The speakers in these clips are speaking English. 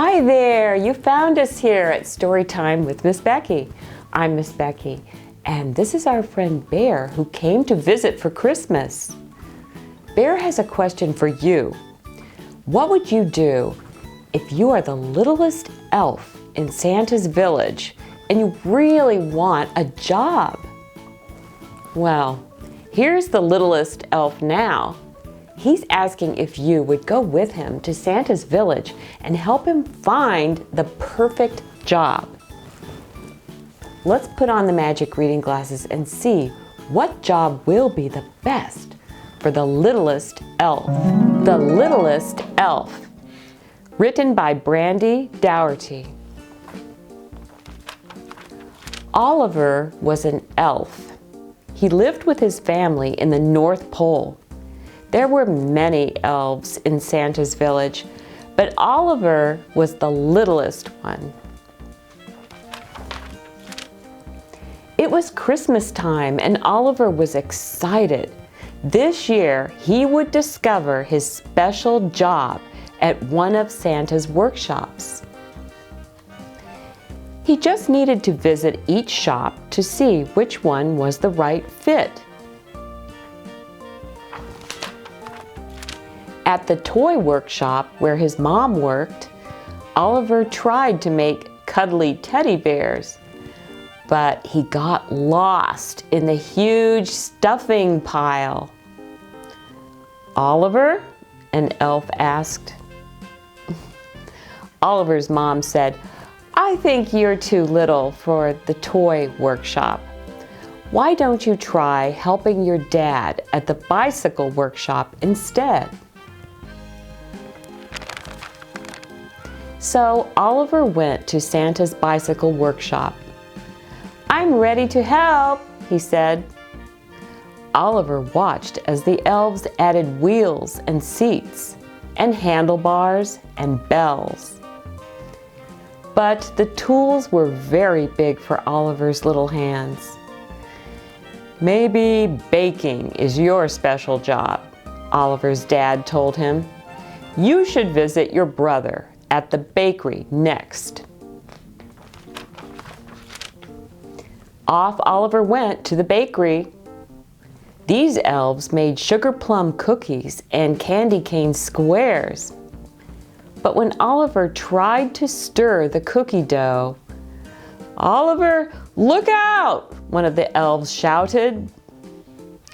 Hi there! You found us here at Storytime with Miss Becky. I'm Miss Becky, and this is our friend Bear who came to visit for Christmas. Bear has a question for you. What would you do if you are the littlest elf in Santa's village and you really want a job? Well, here's the littlest elf now. He's asking if you would go with him to Santa's village and help him find the perfect job. Let's put on the magic reading glasses and see what job will be the best for the littlest elf. The Littlest Elf, written by Brandi Dougherty. Oliver was an elf. He lived with his family in the North Pole. There were many elves in Santa's village, but Oliver was the littlest one. It was Christmas time and Oliver was excited. This year, he would discover his special job at one of Santa's workshops. He just needed to visit each shop to see which one was the right fit. At the toy workshop where his mom worked, Oliver tried to make cuddly teddy bears, but he got lost in the huge stuffing pile. Oliver? An elf asked. Oliver's mom said, "I think you're too little for the toy workshop. Why don't you try helping your dad at the bicycle workshop instead?" So Oliver went to Santa's bicycle workshop. "I'm ready to help," he said. Oliver watched as the elves added wheels and seats and handlebars and bells. But the tools were very big for Oliver's little hands. "Maybe baking is your special job," Oliver's dad told him. "You should visit your brother at the bakery next." Off Oliver went to the bakery. These elves made sugar plum cookies and candy cane squares. But when Oliver tried to stir the cookie dough, "Oliver, look out!" one of the elves shouted.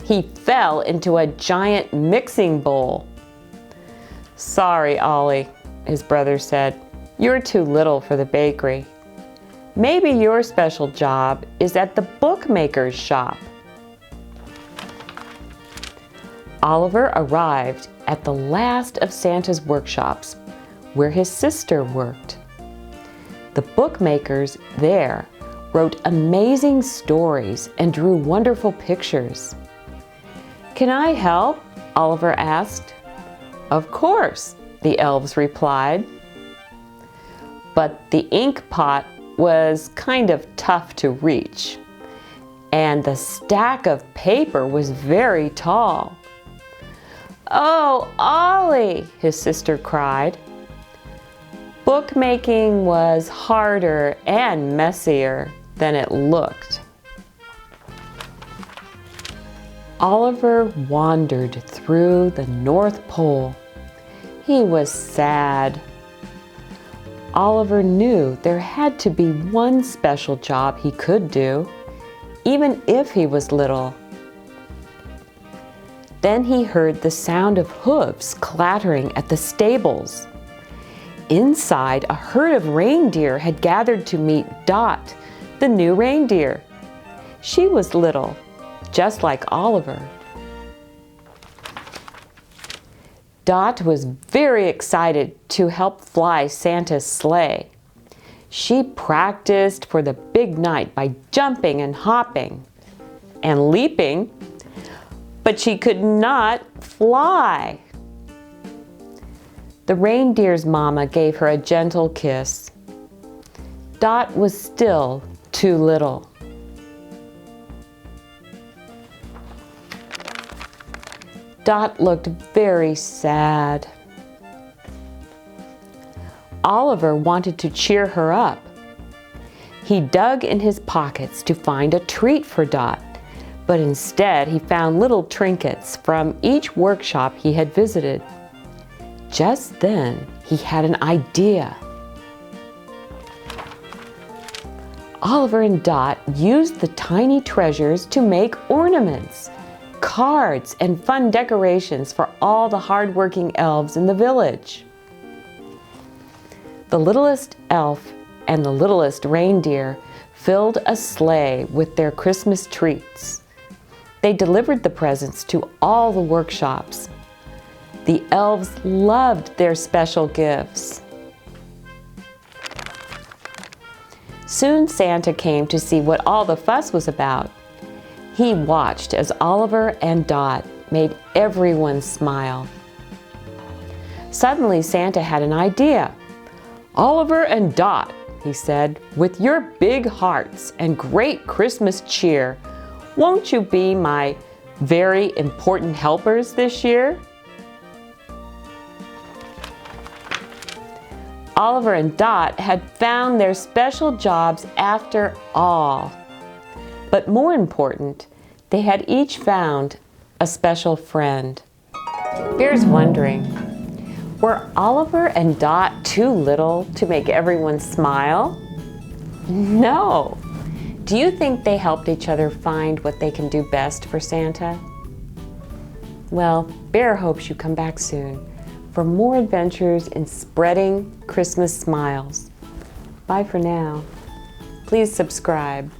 He fell into a giant mixing bowl. "Sorry, Ollie," his brother said. "You're too little for the bakery. Maybe your special job is at the bookmaker's shop." Oliver arrived at the last of Santa's workshops, where his sister worked. The bookmakers there wrote amazing stories and drew wonderful pictures. "Can I help?" Oliver asked. "Of course," the elves replied. But the ink pot was kind of tough to reach, and the stack of paper was very tall. "Oh, Ollie!" his sister cried. Bookmaking was harder and messier than it looked. Oliver wandered through the North Pole. He was sad. Oliver knew there had to be one special job he could do, even if he was little. Then he heard the sound of hooves clattering at the stables. Inside, a herd of reindeer had gathered to meet Dot, the new reindeer. She was little, just like Oliver. Dot was very excited to help fly Santa's sleigh. She practiced for the big night by jumping and hopping and leaping, but she could not fly. The reindeer's mama gave her a gentle kiss. Dot was still too little. Dot looked very sad. Oliver wanted to cheer her up. He dug in his pockets to find a treat for Dot, but instead he found little trinkets from each workshop he had visited. Just then, he had an idea. Oliver and Dot used the tiny treasures to make ornaments, cards, and fun decorations for all the hard-working elves in the village. The littlest elf and the littlest reindeer filled a sleigh with their Christmas treats. They delivered the presents to all the workshops. The elves loved their special gifts. Soon Santa came to see what all the fuss was about. He watched as Oliver and Dot made everyone smile. Suddenly Santa had an idea. "Oliver and Dot," he said, "with your big hearts and great Christmas cheer, won't you be my very important helpers this year?" Oliver and Dot had found their special jobs after all. But more important, they had each found a special friend. Bear's wondering, were Oliver and Dot too little to make everyone smile? No. Do you think they helped each other find what they can do best for Santa? Well, Bear hopes you come back soon for more adventures in spreading Christmas smiles. Bye for now. Please subscribe.